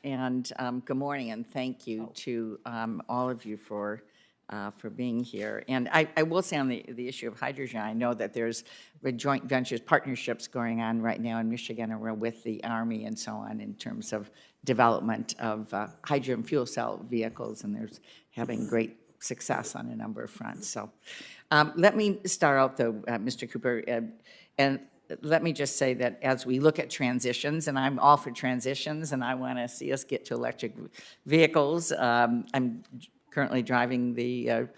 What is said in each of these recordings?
And good morning, and thank you to all of you for being here. And I will say on the issue of hydrogen, I know that there's joint ventures, partnerships going on right now in Michigan and we're with the Army and so on in terms of development of hydrogen fuel cell vehicles, and there's having great success on a number of fronts. So let me start out, though, Mr. Cooper, and let me just say that as we look at transitions, and I'm all for transitions, and I want to see us get to electric vehicles. I'm currently driving the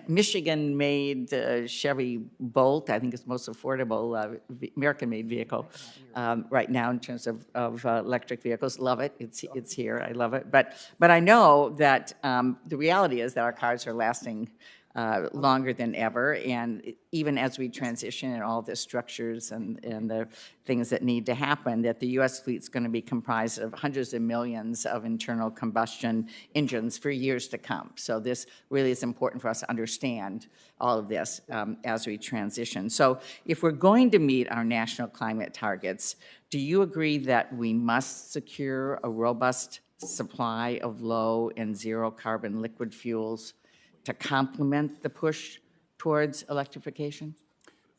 Michigan-made Chevy Bolt. I think it's the most affordable American-made vehicle right now in terms of electric vehicles. Love it. It's here. I love it. But I know that the reality is that our cars are lasting longer than ever, and even as we transition and all the structures and the things that need to happen, that the U.S. fleet's going to be comprised of hundreds of millions of internal combustion engines for years to come. So this really is important for us to understand all of this as we transition. So if we're going to meet our national climate targets, do you agree that we must secure a robust supply of low and zero carbon liquid fuels to complement the push towards electrification?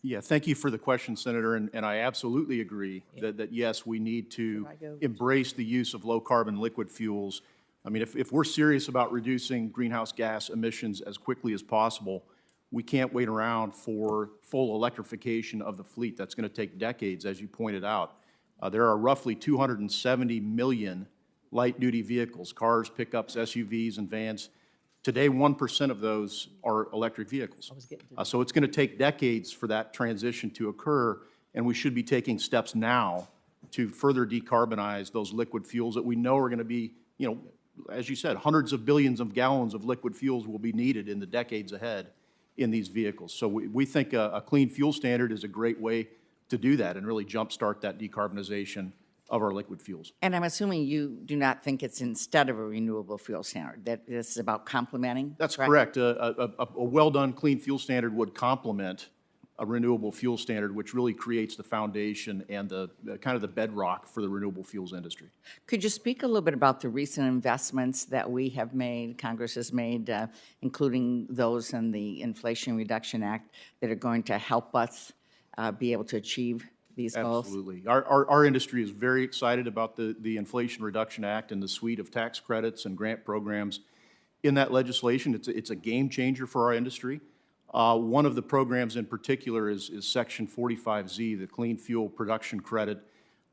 Yeah, thank you for the question, Senator, and I absolutely agree that yes, we need to embrace the use of low-carbon liquid fuels. I mean, if we're serious about reducing greenhouse gas emissions as quickly as possible, we can't wait around for full electrification of the fleet. That's going to take decades, as you pointed out. There are roughly 270 million light-duty vehicles, cars, pickups, SUVs, and vans. Today, 1% of those are electric vehicles. So it's going to take decades for that transition to occur, and we should be taking steps now to further decarbonize those liquid fuels that we know are going to be, you know, as you said, hundreds of billions of gallons of liquid fuels will be needed in the decades ahead in these vehicles. So we think a clean fuel standard is a great way to do that and really jumpstart that decarbonization of our liquid fuels. And I'm assuming you do not think it's instead of a renewable fuel standard, that this is about complementing? That's correct. A well-done clean fuel standard would complement a renewable fuel standard, which really creates the foundation and the kind of the bedrock for the renewable fuels industry. Could you speak a little bit about the recent investments that we have made, Congress has made, including those in the Inflation Reduction Act, that are going to help us be able to achieve these goals? Absolutely. Our industry is very excited about the Inflation Reduction Act and the suite of tax credits and grant programs in that legislation. It's a game changer for our industry. One of the programs in particular is Section 45Z, the Clean Fuel Production Credit,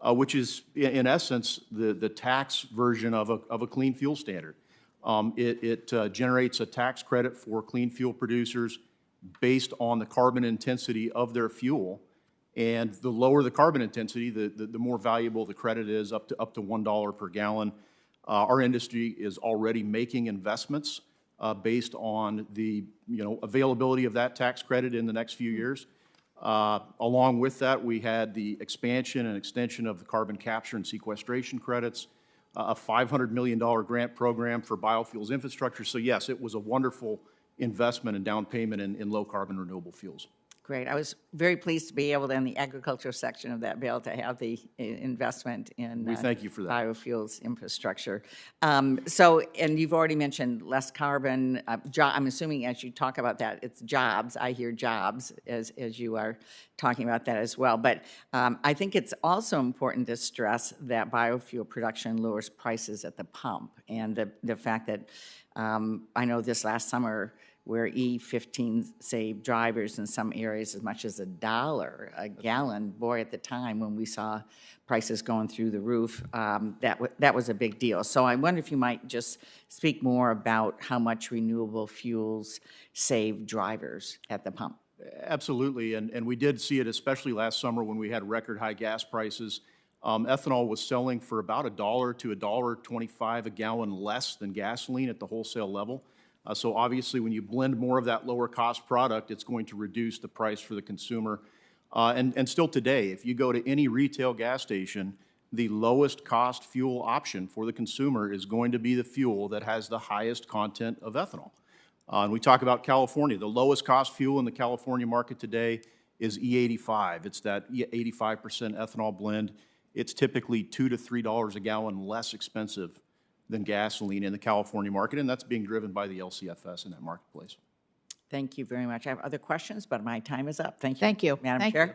which is, in essence, the tax version of a clean fuel standard. It generates a tax credit for clean fuel producers based on the carbon intensity of their fuel. And the lower the carbon intensity, the more valuable the credit is, up to $1 per gallon. Our industry is already making investments based on the availability of that tax credit in the next few years. Along with that, we had the expansion and extension of the carbon capture and sequestration credits, a $500 million grant program for biofuels infrastructure. So yes, it was a wonderful investment and down payment in low carbon renewable fuels. Great. I was very pleased to be able to, in the agricultural section of that bill, to have the investment in we thank you for that. Biofuels infrastructure. And you've already mentioned less carbon. I'm assuming as you talk about that, it's jobs. I hear jobs as you are talking about that as well. But I think it's also important to stress that biofuel production lowers prices at the pump, and the fact that I know this last summer, where E15 saved drivers in some areas as much as $1 a gallon. Boy, at the time when we saw prices going through the roof, that was a big deal. So I wonder if you might just speak more about how much renewable fuels save drivers at the pump. Absolutely, and we did see it especially last summer when we had record high gas prices. Ethanol was selling for about $1 to $1.25 a gallon less than gasoline at the wholesale level. So obviously, when you blend more of that lower cost product, it's going to reduce the price for the consumer. And still today, if you go to any retail gas station, the lowest cost fuel option for the consumer is going to be the fuel that has the highest content of ethanol. And we talk about California. The lowest cost fuel in the California market today is E85. It's that 85% ethanol blend. it's typically $2 to $3 a gallon less expensive than gasoline in the California market, and that's being driven by the LCFS in that marketplace. Thank you very much. I have other questions, but my time is up. Thank you. Thank you. Madam Thank Chair. you.